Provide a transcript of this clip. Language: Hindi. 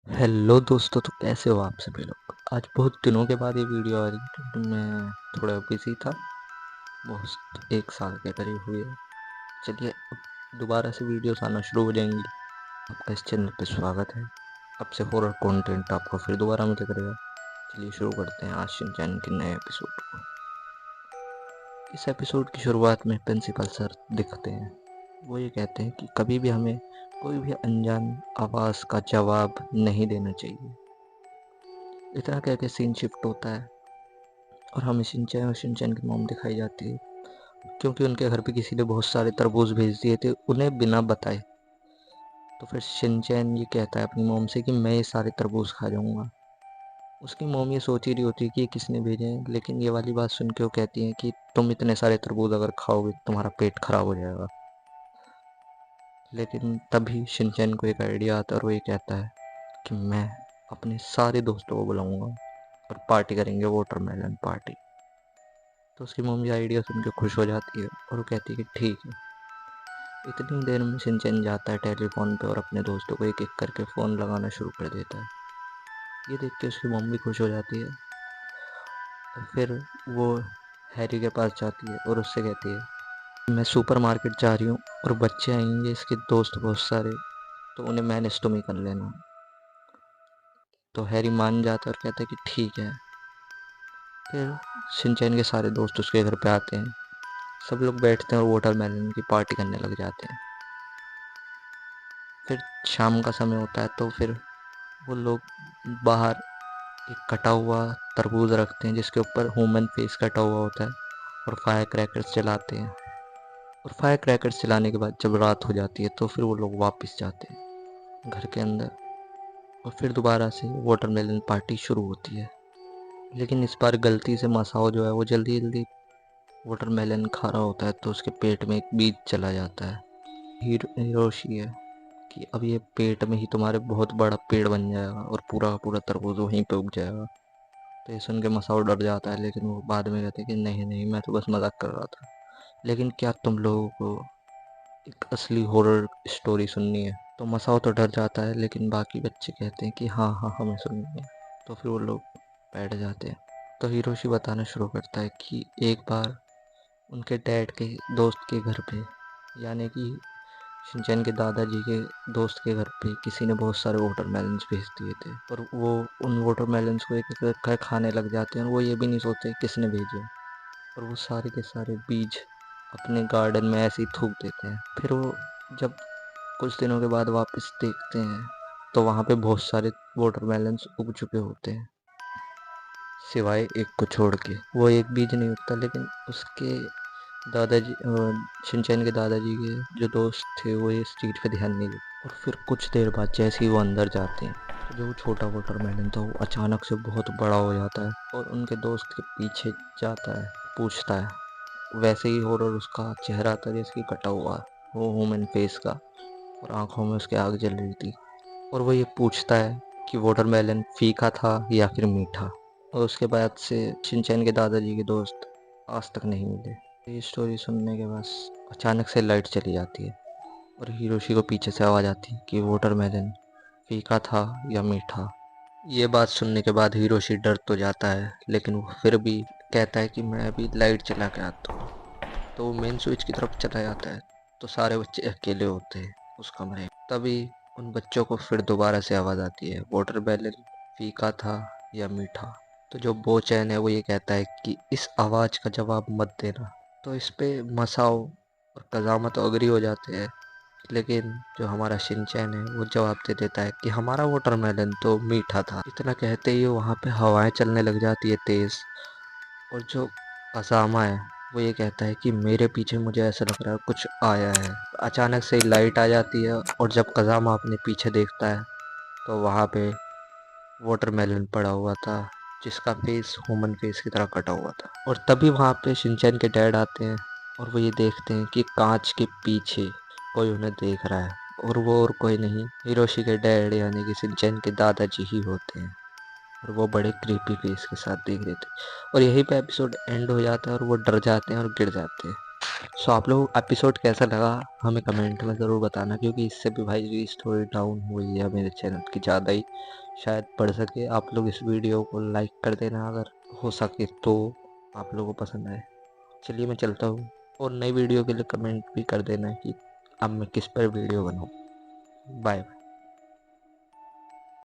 हेलो दोस्तों, तो कैसे हो आप सभी लोग। आज बहुत दिनों के बाद ये वीडियो आ रही है क्योंकि मैं थोड़ा बिजी था। बहुत 1 साल के करीब हुए। चलिए अब दोबारा से वीडियोस आना शुरू हो जाएंगी। आपका इस चैनल पे स्वागत है। अब से हॉरर कंटेंट आपको फिर दोबारा मिला करेगा। चलिए शुरू करते हैं आज शिनचैन के नए एपिसोड को। इस एपिसोड की शुरुआत में प्रिंसिपल सर दिखते हैं। वो ये कहते हैं कि कभी भी हमें कोई भी अनजान आवाज़ का जवाब नहीं देना चाहिए। इतना कह के सीन शिफ्ट होता है और हमें शिनचैन और शिनचैन की मॉम दिखाई जाती है क्योंकि उनके घर पे किसी ने बहुत सारे तरबूज भेज दिए थे उन्हें बिना बताए। तो फिर शिनचैन ये कहता है अपनी मॉम से कि मैं ये सारे तरबूज खा जाऊंगा। उसकी मॉम ये सोच ही रही होती है कि ये किसने भेजे हैं, लेकिन ये वाली बात सुन के वो कहती है कि तुम इतने सारे तरबूज अगर खाओगे तुम्हारा पेट खराब हो जाएगा। लेकिन तभी शिनचैन को एक आइडिया आता है और वो ये कहता है कि मैं अपने सारे दोस्तों को बुलाऊंगा और पार्टी करेंगे, वाटरमेलन पार्टी। तो उसकी मम्मी आइडिया सुन के खुश हो जाती है और वो कहती है कि ठीक है। इतनी देर में शिनचैन जाता है टेलीफोन पे और अपने दोस्तों को एक एक करके फ़ोन लगाना शुरू कर देता है। ये देख के उसकी मम्मी खुश हो जाती है और फिर वो हैरी के पास जाती है और उससे कहती है मैं सुपर मार्केट जा रही हूँ और बच्चे आएंगे इसके दोस्त बहुत सारे, तो उन्हें मैनेज तुम ही कर लेना। तो हैरी मान जाता है और कहता है कि ठीक है। फिर शिनचैन के सारे दोस्त उसके घर पे आते हैं। सब लोग बैठते हैं और वाटरमेलन की पार्टी करने लग जाते हैं। फिर शाम का समय होता है तो फिर वो लोग बाहर एक कटा हुआ तरबूज रखते हैं जिसके ऊपर ह्यूमन फेस कटा हुआ होता है और फायर क्रैकर्स जलाते हैं। और फायर क्रैकर्स जलाने के बाद जब रात हो जाती है तो फिर वो लोग वापस जाते हैं घर के अंदर और फिर दोबारा से वाटरमेलन पार्टी शुरू होती है। लेकिन इस बार गलती से मसाओ जो है वो जल्दी जल्दी वाटरमेलन खा रहा होता है तो उसके पेट में एक बीज चला जाता है। हिरोशी है कि अब ये पेट में ही तुम्हारे बहुत बड़ा पेड़ बन जाएगा और पूरा का पूरा तरबूज वहीं पे उग जाएगा। तो ये सुन के मसाओ डर जाता है, लेकिन वो बाद में कहते हैं कि नहीं नहीं, मैं तो बस मजाक कर रहा था। लेकिन क्या तुम लोगों को एक असली हॉरर स्टोरी सुननी है? तो मसाओ तो डर जाता है लेकिन बाकी बच्चे कहते हैं कि हाँ हाँ हमें सुननी है। तो फिर वो लोग बैठ जाते हैं। तो हिरोशी बताना शुरू करता है कि एक बार उनके डैड के दोस्त के घर पे, यानी कि शिनचैन के दादाजी के दोस्त के घर पे किसी ने बहुत सारे वाटरमेलन्स भेज दिए थे और वो उन वाटरमेलन्स को एक एक कर खाने लग जाते हैं और वो ये भी नहीं सोचते किसने भेजे। और वो सारे के सारे बीज अपने गार्डन में ऐसे ही थूक देते हैं। फिर वो जब कुछ दिनों के बाद वापस देखते हैं तो वहाँ पे बहुत सारे वाटरमेलन्स उग चुके होते हैं, सिवाय एक को छोड़ के। वो एक बीज नहीं उगता, लेकिन उसके दादाजी शिनचैन के दादाजी के जो दोस्त थे वो इस चीज़ पे ध्यान नहीं देते। और फिर कुछ देर बाद जैसे ही वो अंदर जाते हैं तो जो छोटा वाटरमेलन था वो अचानक से बहुत बड़ा हो जाता है और उनके दोस्त के पीछे जाता है, पूछता है। वैसे ही हॉरर उसका चेहरा था जैसे कि कटा हुआ, वो ह्यूमन फेस का, और आंखों में उसके आग जल रही थी। और वो ये पूछता है कि वाटरमेलन फीका था या फिर मीठा। और उसके बाद से शिनचैन के दादाजी के दोस्त आज तक नहीं मिले। ये स्टोरी सुनने के बाद अचानक से लाइट चली जाती है और हिरोशी को पीछे से आवाज़ आती है कि वाटरमेलन फीका था या मीठा। ये बात सुनने के बाद हिरोशी डर तो जाता है, लेकिन वो फिर भी कहता है कि मैं अभी लाइट चला के आता हूँ। तो वो मेन स्विच की तरफ चला जाता है तो सारे बच्चे अकेले होते हैं उस कमरे में। तभी उन बच्चों को फिर दोबारा से आवाज़ आती है वाटरमेलन फीका था या मीठा। तो जो बोचैन है वो ये कहता है कि इस आवाज़ का जवाब मत देना। तो इस पे मसाओ और कज़ामा तो अग्री हो जाते हैं, लेकिन जो हमारा शिनचैन है वो जवाब दे देता है कि हमारा वाटरमेलन तो मीठा था। इतना कहते ही वहाँ पे हवाएं चलने लग जाती है तेज़। और जो कज़ामा है वो ये कहता है कि मेरे पीछे मुझे ऐसा लग रहा है कुछ आया है। अचानक से लाइट आ जाती है और जब कज़ामा अपने पीछे देखता है तो वहाँ पे वाटरमेलन पड़ा हुआ था जिसका फेस ह्यूमन फेस की तरह कटा हुआ था। और तभी वहाँ पे शिनचैन के डैड आते हैं और वो ये देखते हैं कि कांच के पीछे कोई उन्हें देख रहा है, और वो और कोई नहीं हिरोशी के डैड यानी कि शिनचैन के दादाजी ही होते हैं। और वो बड़े क्रीपी फेस के साथ देख रहे थे। और यहीं पे एपिसोड एंड हो जाता है और वो डर जाते हैं और गिर जाते हैं। सो आप लोग एपिसोड कैसा लगा हमें कमेंट में ज़रूर बताना, क्योंकि इससे भी भाई की स्टोरी डाउन हुई है मेरे चैनल की, ज़्यादा ही शायद बढ़ सके। आप लोग इस वीडियो को लाइक कर देना अगर हो सके तो, आप लोगों को पसंद आए। चलिए मैं चलता हूँ, और नई वीडियो के लिए कमेंट भी कर देना कि अब मैं किस पर वीडियो बनाऊँ। Bye bye.